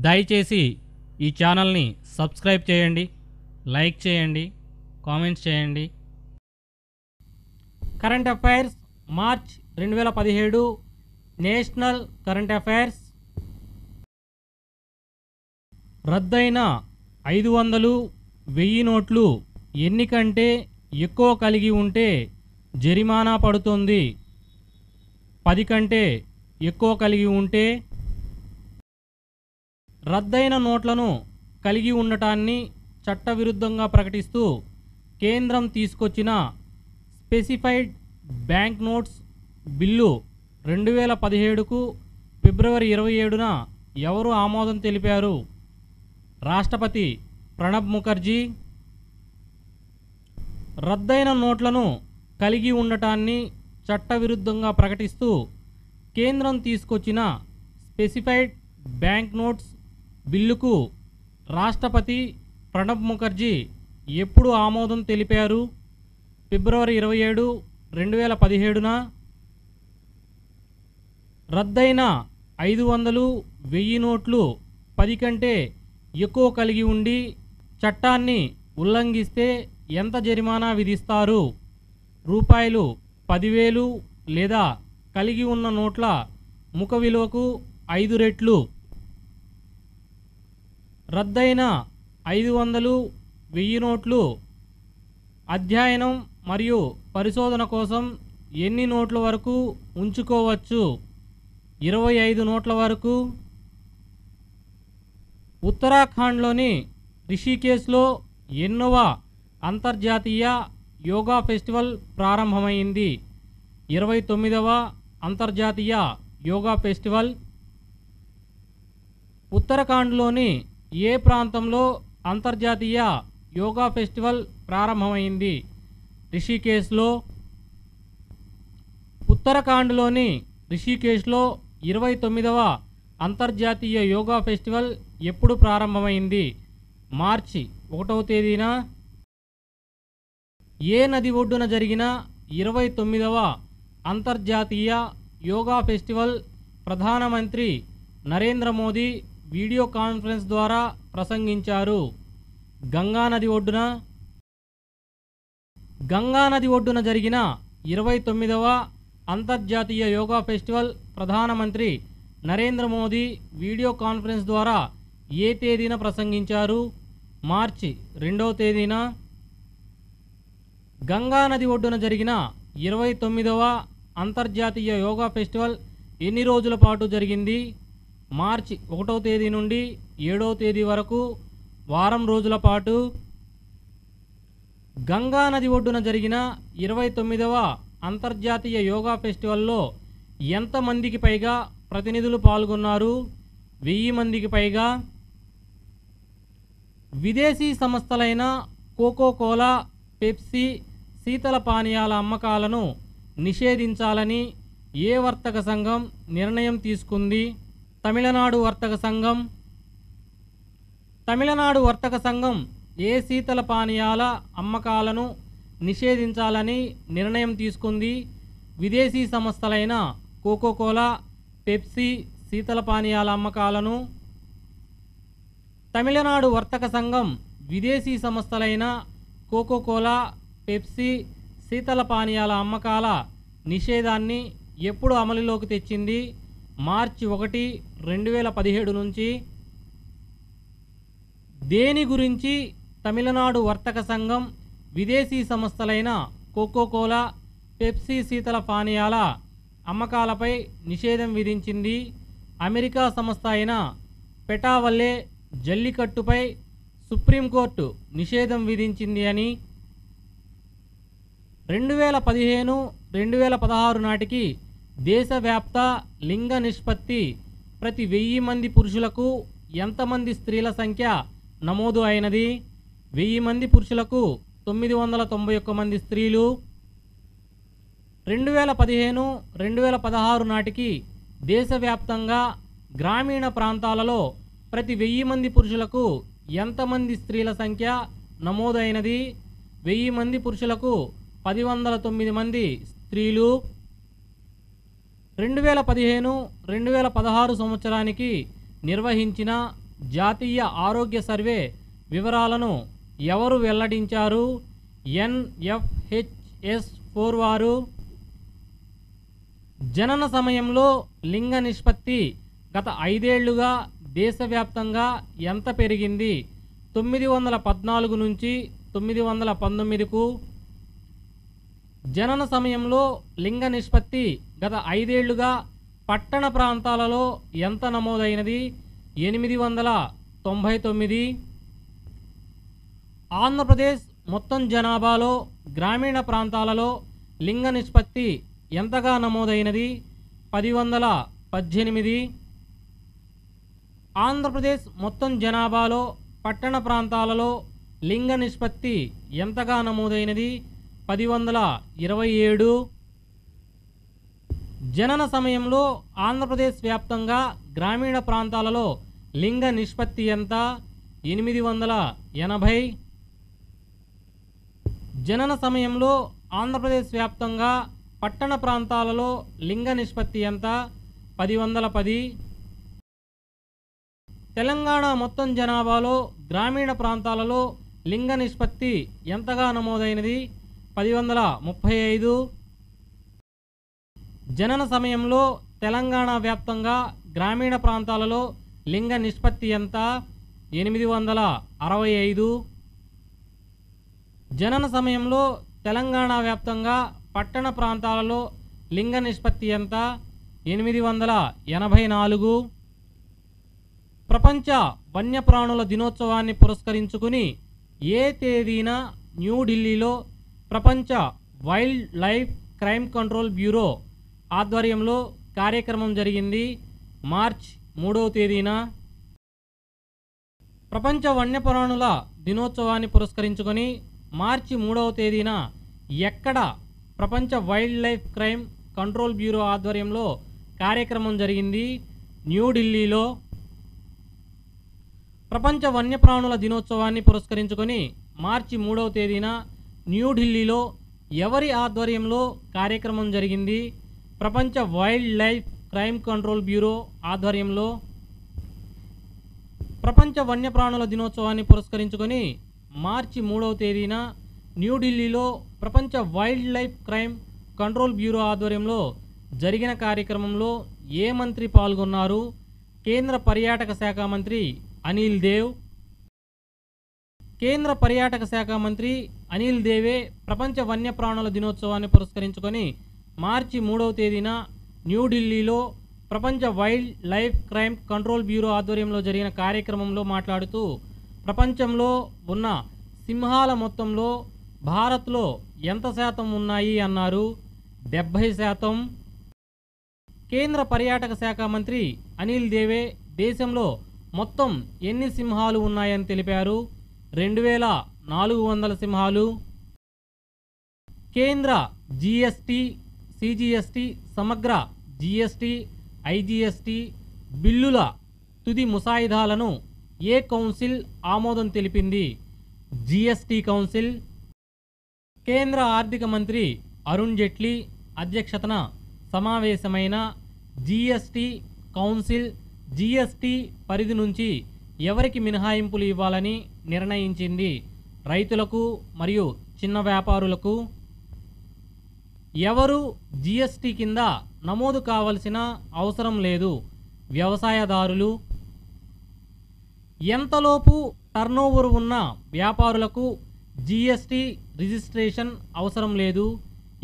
దయచేసి ఈ ఛానల్ని సబ్స్క్రైబ్ చేయండి, లైక్ చేయండి, కామెంట్స్ చేయండి. Current affairs March 2017 national current affairs. రద్దయిన 500, 1000 నోట్లు ఎన్నికంటే ఎక్కువ కలిగి ఉంటే జరిమానా పడుతుంది. 10 కంటే ఎక్కువ కలిగి ఉంటే. రద్దయిన నోట్లను కలిగి ఉండటాన్ని చట్టవిరుద్ధంగా ప్రకటిస్తూ కేంద్రం తీసుకొచ్చిన స్పెసిఫైడ్ బ్యాంక్ నోట్స్ బిల్లు 2017కు ఫిబ్రవరి 27న ఎవరు ఆమోదం తెలిపారు? రాష్ట్రపతి ప్రణబ్ ముఖర్జీ. రద్దయిన నోట్లను కలిగి ఉండటాన్ని చట్టవిరుద్ధంగా ప్రకటిస్తూ కేంద్రం తీసుకొచ్చిన స్పెసిఫైడ్ బ్యాంక్ నోట్స్ బిల్లుకు రాష్ట్రపతి ప్రణబ్ ముఖర్జీ ఎప్పుడు ఆమోదం తెలిపారు? ఫిబ్రవరి 27, 2017న. రద్దయిన 500, 1000 నోట్లు 10 కంటే ఎక్కువ కలిగి ఉండి చట్టాన్ని ఉల్లంఘిస్తే ఎంత జరిమానా విధిస్తారు? రూపాయలు 10,000 లేదా కలిగి ఉన్న నోట్ల ముఖ విలువకు 5 రెట్లు. రద్దయిన 500, 1000 నోట్లు అధ్యయనం మరియు పరిశోధన కోసం ఎన్ని నోట్ల వరకు ఉంచుకోవచ్చు? 25 నోట్ల వరకు. ఉత్తరాఖండ్లోని రిషికేశ్లో ఎన్నవ అంతర్జాతీయ యోగా ఫెస్టివల్ ప్రారంభమైంది? 29వ అంతర్జాతీయ యోగా ఫెస్టివల్. ఉత్తరాఖండ్లోని ఏ ప్రాంతంలో అంతర్జాతీయ యోగా ఫెస్టివల్ ప్రారంభమైంది? రిషికేశ్లో. ఉత్తరాఖండ్లోని రిషికేశ్లో 29వ అంతర్జాతీయ యోగా ఫెస్టివల్ ఎప్పుడు ప్రారంభమైంది? మార్చి 1వ తేదీన. ఏ నది ఒడ్డున జరిగిన 29వ అంతర్జాతీయ యోగా ఫెస్టివల్ ప్రధానమంత్రి నరేంద్ర మోదీ వీడియో కాన్ఫరెన్స్ ద్వారా ప్రసంగించారు? గంగా నది ఒడ్డున. గంగా నది ఒడ్డున జరిగిన 29వ అంతర్జాతీయ యోగా ఫెస్టివల్ ప్రధానమంత్రి నరేంద్ర మోదీ వీడియో కాన్ఫరెన్స్ ద్వారా ఏ తేదీన ప్రసంగించారు? మార్చి 2వ తేదీన. గంగా నది ఒడ్డున జరిగిన 29వ అంతర్జాతీయ యోగా ఫెస్టివల్ ఎన్ని రోజుల పాటు జరిగింది? మార్చి 1వ తేదీ నుండి 7వ తేదీ వరకు, వారం రోజుల పాటు. గంగా నది ఒడ్డున జరిగిన 29వ అంతర్జాతీయ యోగా ఫెస్టివల్లో ఎంతమందికి పైగా ప్రతినిధులు పాల్గొన్నారు? 1000 మందికి పైగా. విదేశీ సంస్థలైన కోకోకోలా, పెప్సీ శీతల పానీయాల అమ్మకాలను నిషేధించాలని ఏ వర్తక సంఘం నిర్ణయం తీసుకుంది? తమిళనాడు వర్తక సంఘం. తమిళనాడు వర్తక సంఘం ఏ శీతల పానీయాల అమ్మకాలను నిషేధించాలని నిర్ణయం తీసుకుంది? విదేశీ సంస్థలైన కోకోకోలా, పెప్సీ శీతల పానీయాల అమ్మకాలను. తమిళనాడు వర్తక సంఘం విదేశీ సంస్థలైన కోకోకోలా, పెప్సీ శీతల పానీయాల అమ్మకాల నిషేధాన్ని ఎప్పుడు అమలులోకి తెచ్చింది? మార్చి 1, 2017 నుంచి. దేని గురించి తమిళనాడు వర్తక సంఘం విదేశీ సంస్థలైన కోకోకోలా, పెప్సీ శీతల పానీయాల అమ్మకాలపై నిషేధం విధించింది? అమెరికా సంస్థ అయిన పెటావల్లే జల్లికట్టుపై సుప్రీంకోర్టు నిషేధం విధించింది అని. 2015, 2016 నాటికి దేశవ్యాప్త లింగ నిష్పత్తి ప్రతి 1000 మంది పురుషులకు ఎంతమంది స్త్రీల సంఖ్య నమోదు అయినది? 1000 మంది పురుషులకు 991 మంది స్త్రీలు. 2015, 2016 నాటికి దేశవ్యాప్తంగా గ్రామీణ ప్రాంతాలలో ప్రతి 1000 మంది పురుషులకు ఎంతమంది స్త్రీల సంఖ్య నమోదైనది? 1000 మంది పురుషులకు 1009 మంది స్త్రీలు. 2015-2016 సంవత్సరానికి నిర్వహించిన జాతీయ ఆరోగ్య సర్వే వివరాలను ఎవరు వెల్లడించారు? NFHS4 వారు. జనన సమయంలో లింగ నిష్పత్తి గత 5 ఏళ్లుగా దేశవ్యాప్తంగా ఎంత పెరిగింది? 914 నుంచి 919కు. జనన సమయంలో లింగ నిష్పత్తి గత 5 ఏళ్లుగా పట్టణ ప్రాంతాలలో ఎంత నమోదైనది? 899. ఆంధ్రప్రదేశ్ మొత్తం జనాభాలో గ్రామీణ ప్రాంతాలలో లింగ నిష్పత్తి ఎంతగా నమోదైనది? 1018. ఆంధ్రప్రదేశ్ మొత్తం జనాభాలో పట్టణ ప్రాంతాలలో లింగ నిష్పత్తి ఎంతగా నమోదైనది? 1027. జనన సమయంలో ఆంధ్రప్రదేశ్ వ్యాప్తంగా గ్రామీణ ప్రాంతాలలో లింగ నిష్పత్తి ఎంత? 880. జనన సమయంలో ఆంధ్రప్రదేశ్ వ్యాప్తంగా పట్టణ ప్రాంతాలలో లింగ నిష్పత్తి ఎంత? 1010. తెలంగాణ మొత్తం జనాభాలో గ్రామీణ ప్రాంతాలలో లింగ నిష్పత్తి ఎంతగా నమోదైనది? 1035. జనన సమయంలో తెలంగాణ వ్యాప్తంగా గ్రామీణ ప్రాంతాలలో లింగ నిష్పత్తి ఎంత? 865. జనన సమయంలో తెలంగాణ వ్యాప్తంగా పట్టణ ప్రాంతాలలో లింగ నిష్పత్తి ఎంత? 884. ప్రపంచ వన్యప్రాణుల దినోత్సవాన్ని పురస్కరించుకుని ఏ తేదీన న్యూఢిల్లీలో ప్రపంచ wild life crime control bureau ఆధ్వర్యంలో కార్యక్రమం జరిగింది? మార్చ్ 3వ తేదీన. ప్రపంచ వన్యప్రాణుల దినోత్సవాన్ని పురస్కరించుకొని మార్చి 3వ తేదీన ఎక్కడ ప్రపంచ wild life crime control bureau ఆధ్వర్యంలో కార్యక్రమం జరిగింది? న్యూఢిల్లీలో. ప్రపంచ వన్యప్రాణుల దినోత్సవాన్ని పురస్కరించుకొని మార్చి 3వ తేదీన న్యూఢిల్లీలో ఎవరి ఆధ్వర్యంలో కార్యక్రమం జరిగింది? ప్రపంచ wild life crime control bureau ఆధ్వర్యంలో. ప్రపంచ వన్యప్రాణుల దినోత్సవాన్ని పురస్కరించుకొని మార్చి 3వ తేదీన న్యూఢిల్లీలో ప్రపంచ wild life crime control bureau ఆధ్వర్యంలో జరిగిన కార్యక్రమంలో ఏ మంత్రి పాల్గొన్నారు? కేంద్ర పర్యాటక శాఖ మంత్రి అనిల్ దేవ్. కేంద్ర పర్యాటక శాఖ మంత్రి అనిల్ దేవే ప్రపంచ వన్యప్రాణుల దినోత్సవాన్ని పురస్కరించుకొని మార్చి 3వ తేదీన న్యూఢిల్లీలో ప్రపంచ wild life crime control bureau ఆధ్వర్యంలో జరిగిన కార్యక్రమంలో మాట్లాడుతూ ప్రపంచంలో ఉన్న సింహాల మొత్తంలో భారత్లో ఎంత శాతం ఉన్నాయి అన్నారు? 70%. కేంద్ర పర్యాటక శాఖ మంత్రి అనిల్ దేవే దేశంలో మొత్తం ఎన్ని సింహాలు ఉన్నాయని తెలిపారు? 2400 సింహాలు. కేంద్ర జీఎస్టీ, సిజిఎస్టీ, సమగ్ర జీఎస్టీ, ఐజీఎస్టీ బిల్లుల తుది ముసాయిదాలను ఏ కౌన్సిల్ ఆమోదం తెలిపింది? GST council. కేంద్ర ఆర్థిక మంత్రి అరుణ్ జైట్లీ అధ్యక్షతన సమావేశమైన జీఎస్టీ కౌన్సిల్ జీఎస్టీ పరిధి నుంచి ఎవరికి మినహాయింపులు ఇవ్వాలని నిర్ణయించింది? రైతులకు మరియు చిన్న వ్యాపారులకు. ఎవరు జీఎస్టీ కింద నమోదు కావలసిన అవసరం లేదు? వ్యవసాయదారులు. ఎంతలోపు టర్నోవర్ ఉన్న వ్యాపారులకు జీఎస్టీ రిజిస్ట్రేషన్ అవసరం లేదు?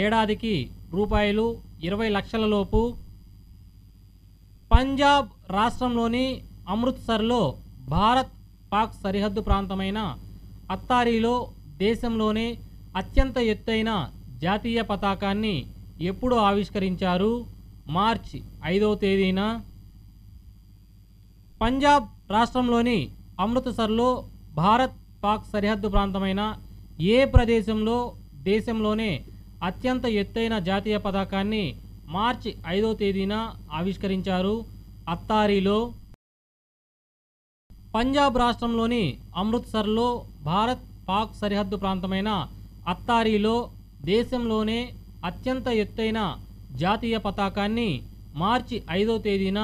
ఏడాదికి రూపాయలు 20 లక్షల లోపు. పంజాబ్ రాష్ట్రంలోని అమృత్సర్లో భారత్ పాక్ సరిహద్దు ప్రాంతమైన అత్తారీలో దేశంలోనే అత్యంత ఎత్తైన జాతీయ పతాకాన్ని ఎప్పుడు ఆవిష్కరించారు? మార్చి 5వ తేదీన. పంజాబ్ రాష్ట్రంలోని అమృత్సర్లో భారత్ పాక్ సరిహద్దు ప్రాంతమైన ఏ ప్రదేశంలో దేశంలోనే అత్యంత ఎత్తైన జాతీయ పతాకాన్ని మార్చి 5వ తేదీన ఆవిష్కరించారు? అత్తారీలో. పంజాబ్ రాష్ట్రంలోని అమృత్సర్లో భారత్ పాక్ సరిహద్దు ప్రాంతమైన అత్తారీలో దేశంలోనే అత్యంత ఎత్తైన జాతీయ పతాకాన్ని మార్చి 5వ తేదీన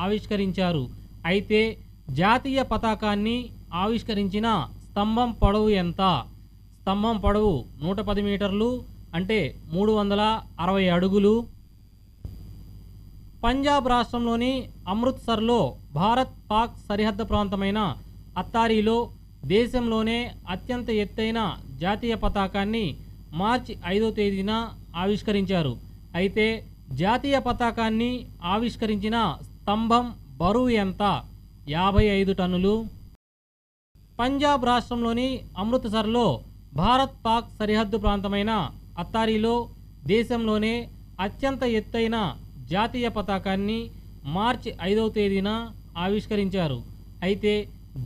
ఆవిష్కరించారు. అయితే జాతీయ పతాకాన్ని ఆవిష్కరించిన స్తంభం పొడవు ఎంత? స్తంభం పొడవు 110 మీటర్లు, అంటే 360 అడుగులు. పంజాబ్ రాష్ట్రంలోని అమృత్సర్లో భారత్ పాక్ సరిహద్దు ప్రాంతమైన అత్తారీలో దేశంలోనే అత్యంత ఎత్తైన జాతీయ పతాకాన్ని మార్చి 5వ తేదీన ఆవిష్కరించారు. అయితే జాతీయ పతాకాన్ని ఆవిష్కరించిన స్తంభం బరువు ఎంత? 55 టన్నులు. పంజాబ్ రాష్ట్రంలోని అమృత్సర్లో భారత్ పాక్ సరిహద్దు ప్రాంతమైన అత్తారీలో దేశంలోనే అత్యంత ఎత్తైన జాతీయ పతాకాన్ని మార్చి 5వ తేదీన ఆవిష్కరించారు. అయితే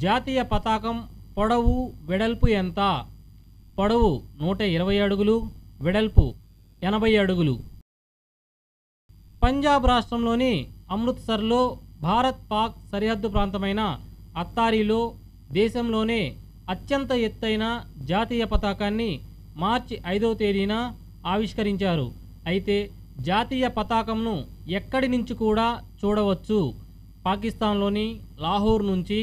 జాతీయ పతాకం పొడవు వెడల్పు ఎంత? పొడవు 120 అడుగులు, వెడల్పు 80 అడుగులు. పంజాబ్ రాష్ట్రంలోని అమృత్సర్లో భారత్ పాక్ సరిహద్దు ప్రాంతమైన అత్తారీలో దేశంలోనే అత్యంత ఎత్తైన జాతీయ పతాకాన్ని మార్చి 5వ తేదీన ఆవిష్కరించారు. అయితే జాతీయ పతాకంను ఎక్కడి నుంచి కూడా చూడవచ్చు. పాకిస్తాన్లోని లాహోర్ నుంచి.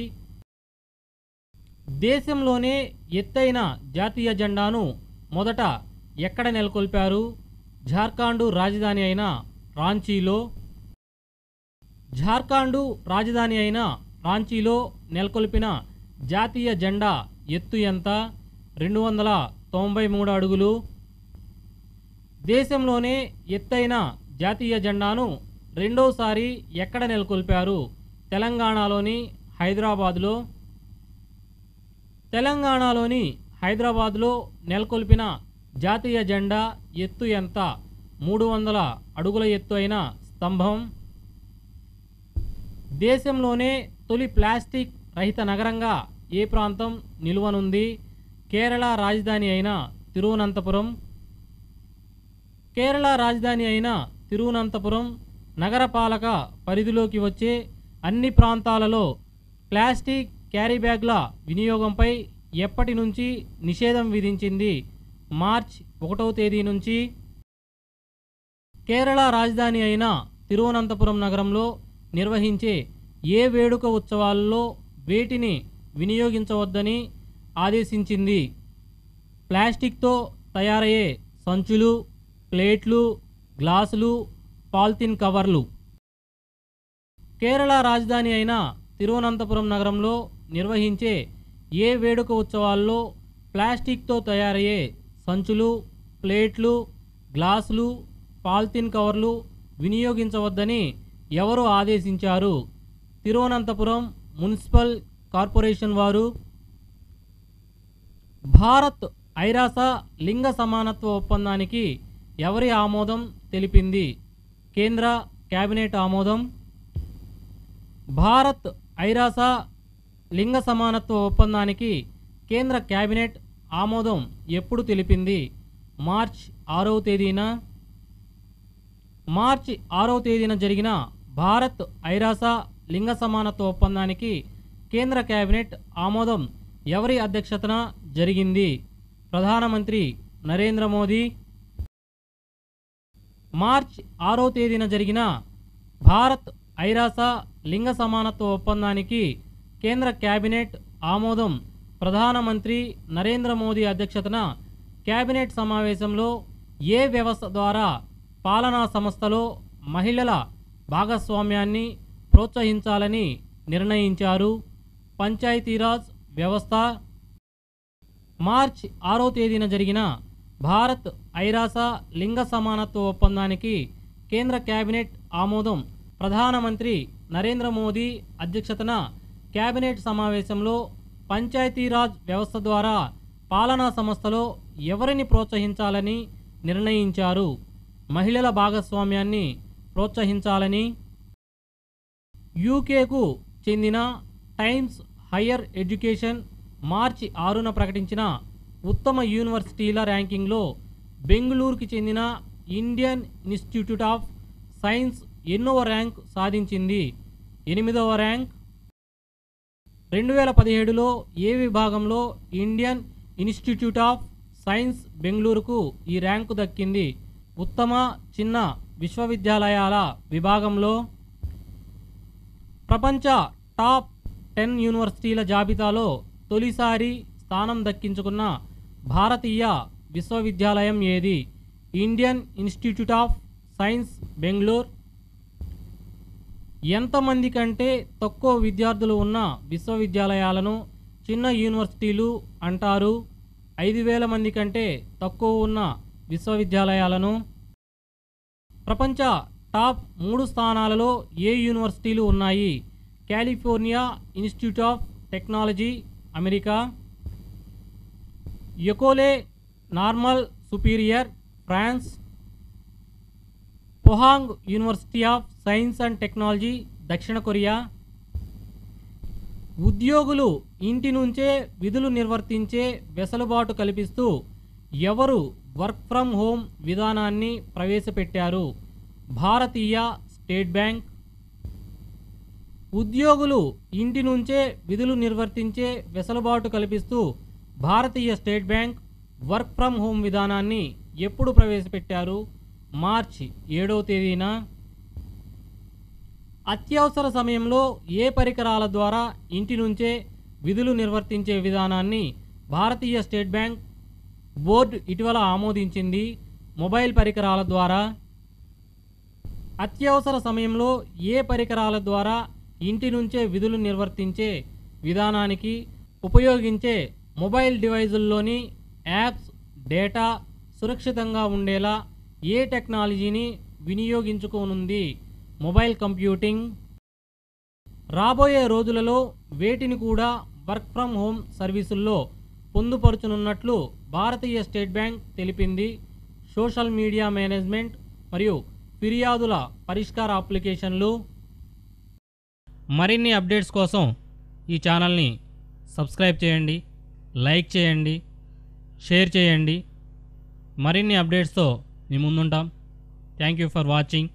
దేశంలోనే ఎత్తైన జాతీయ జెండాను మొదట ఎక్కడ నెలకొల్పారు? జార్ఖండ్ రాజధాని అయిన రాంచీలో. జార్ఖండ్ రాజధాని అయిన రాంచీలో నెలకొల్పిన జాతీయ జెండా ఎత్తు ఎంత? 293 అడుగులు. దేశంలోనే ఎత్తైన జాతీయ జెండాను రెండోసారి ఎక్కడ నెలకొల్పారు? తెలంగాణలోని హైదరాబాద్లో. తెలంగాణలోని హైదరాబాద్లో నెలకొల్పిన జాతీయ జెండా ఎత్తు ఎంత? 300 అడుగుల ఎత్తు అయిన స్తంభం. దేశంలోనే తొలి ప్లాస్టిక్ రహిత నగరంగా ఏ ప్రాంతం నిలువనుంది? కేరళ రాజధాని అయిన తిరువనంతపురం. కేరళ రాజధాని అయిన తిరువనంతపురం నగరపాలక పరిధిలోకి వచ్చే అన్ని ప్రాంతాలలో ప్లాస్టిక్ క్యారీ బ్యాగ్ల వినియోగంపై ఎప్పటి నుంచి నిషేధం విధించింది? మార్చి 1వ తేదీ నుంచి. కేరళ రాజధాని అయిన తిరువనంతపురం నగరంలో నిర్వహించే ఏ వేడుక ఉత్సవాల్లో వేటిని వినియోగించవద్దని ఆదేశించింది? ప్లాస్టిక్తో తయారయ్యే సంచులు, ప్లేట్లు, గ్లాసులు, పాలిథిన్ కవర్లు. కేరళ రాజధాని అయిన తిరువనంతపురం నగరంలో నిర్వహించే ఏ వేడుక ఉత్సవాల్లో ప్లాస్టిక్తో తయారయ్యే సంచులు, ప్లేట్లు, గ్లాసులు, పాలిథిన్ కవర్లు వినియోగించవద్దని ఎవరు ఆదేశించారు? తిరువనంతపురం మున్సిపల్ కార్పొరేషన్ వారు. భారత్ ఐరాస లింగ సమానత్వ ఒప్పందానికి ఎవరి ఆమోదం తెలిపింది? కేంద్ర కేబినెట్ ఆమోదం. భారత్ ఐరాస లింగ సమానత్వ ఒప్పందానికి కేంద్ర కేబినెట్ ఆమోదం ఎప్పుడు తెలిపింది? మార్చి 6వ తేదీన. మార్చి 6వ తేదీన జరిగిన భారత్ ఐరాస లింగ సమానత్వ ఒప్పందానికి కేంద్ర కేబినెట్ ఆమోదం ఎవరి అధ్యక్షతన జరిగింది? ప్రధానమంత్రి నరేంద్ర మోదీ. మార్చి 6వ తేదీన జరిగిన భారత్ ఐరాస లింగ సమానత్వ ఒప్పందానికి కేంద్ర కేబినెట్ ఆమోదం ప్రధానమంత్రి నరేంద్ర మోదీ అధ్యక్షతన కేబినెట్ సమావేశంలో ఏ వ్యవస్థ ద్వారా పాలనా సంస్థలో మహిళల భాగస్వామ్యాన్ని ప్రోత్సహించాలని నిర్ణయించారు? పంచాయతీరాజ్ వ్యవస్థ. మార్చి 6వ తేదీన జరిగిన భారత్ ఐరాస లింగ సమానత్వ ఒప్పందానికి కేంద్ర కేబినెట్ ఆమోదం ప్రధానమంత్రి నరేంద్ర మోదీ అధ్యక్షతన కేబినెట్ సమావేశంలో పంచాయతీరాజ్ వ్యవస్థ ద్వారా పాలనా సంస్థలో ఎవరిని ప్రోత్సహించాలని నిర్ణయించారు? మహిళల భాగస్వామ్యాన్ని ప్రోత్సహించాలని. యూకేకు చెందిన టైమ్స్ హయ్యర్ ఎడ్యుకేషన్ మార్చి 6న ప్రకటించిన ఉత్తమ యూనివర్సిటీల ర్యాంకింగ్లో బెంగళూరుకి చెందిన ఇండియన్ ఇన్స్టిట్యూట్ ఆఫ్ సైన్స్ ఎన్నవ ర్యాంక్ సాధించింది? 8వ ర్యాంక్. 2017లో ఏ విభాగంలో ఇండియన్ ఇన్స్టిట్యూట్ ఆఫ్ సైన్స్ బెంగళూరుకు ఈ ర్యాంకు దక్కింది? ఉత్తమ చిన్న విశ్వవిద్యాలయాల విభాగంలో. ప్రపంచ టాప్ 10 యూనివర్సిటీల జాబితాలో తొలిసారి స్థానం దక్కించుకున్న భారతీయ విశ్వవిద్యాలయం ఏది? Indian Institute of science Bengaluru. ఎంతమంది కంటే తక్కువ విద్యార్థులు ఉన్న విశ్వవిద్యాలయాలను చిన్న యూనివర్సిటీలు అంటారు? 5,000 మంది కంటే తక్కువ ఉన్న విశ్వవిద్యాలయాలను. ప్రపంచ టాప్ 3 స్థానాలలో ఏ యూనివర్సిటీలు ఉన్నాయి? California Institute of Technology America, Ecole Normale Superieure France, Pohang University of Science and Technology దక్షిణ కొరియా. ఉద్యోగులు ఇంటి నుంచే విధులు నిర్వర్తించే వెసులుబాటు కల్పిస్తూ ఎవరు వర్క్ ఫ్రమ్ హోమ్ విధానాన్ని ప్రవేశపెట్టారు? Bharatiya State Bank. ఉద్యోగులు ఇంటి నుంచే విధులు నిర్వర్తించే వెసులుబాటు కల్పిస్తూ Bharatiya State Bank work from home విధానాన్ని ఎప్పుడు ప్రవేశపెట్టారు? మార్చి 7వ తేదీన. అత్యవసర సమయంలో ఏ పరికరాల ద్వారా ఇంటి నుంచే విధులు నిర్వర్తించే విధానాన్ని భారతీయ స్టేట్ బ్యాంక్ బోర్డు ఇటీవల ఆమోదించింది? మొబైల్ పరికరాల ద్వారా. అత్యవసర సమయంలో ఏ పరికరాల ద్వారా ఇంటి నుంచే విధులు నిర్వర్తించే విధానానికి ఉపయోగించే మొబైల్ డివైజుల్లోని యాప్స్ డేటా సురక్షితంగా ఉండేలా ఏ టెక్నాలజీని వినియోగించుకోనుంది? Mobile computing. రాబోయే రోజులలో వేటిని కూడా వర్క్ ఫ్రమ్ హోమ్ సర్వీసుల్లో పొందుపరచనున్నట్లు భారతీయ స్టేట్ బ్యాంక్ తెలిపింది. సోషల్ మీడియా మేనేజ్మెంట్ మరియు ఫిర్యాదుల పరిష్కార అప్లికేషన్లు. మరిన్ని అప్డేట్స్ కోసం ఈ ఛానల్ని సబ్స్క్రైబ్ చేయండి, లైక్ చేయండి, షేర్ చేయండి. మరిన్ని అప్డేట్స్తో మీ ముందుంటాం. Thank you for watching.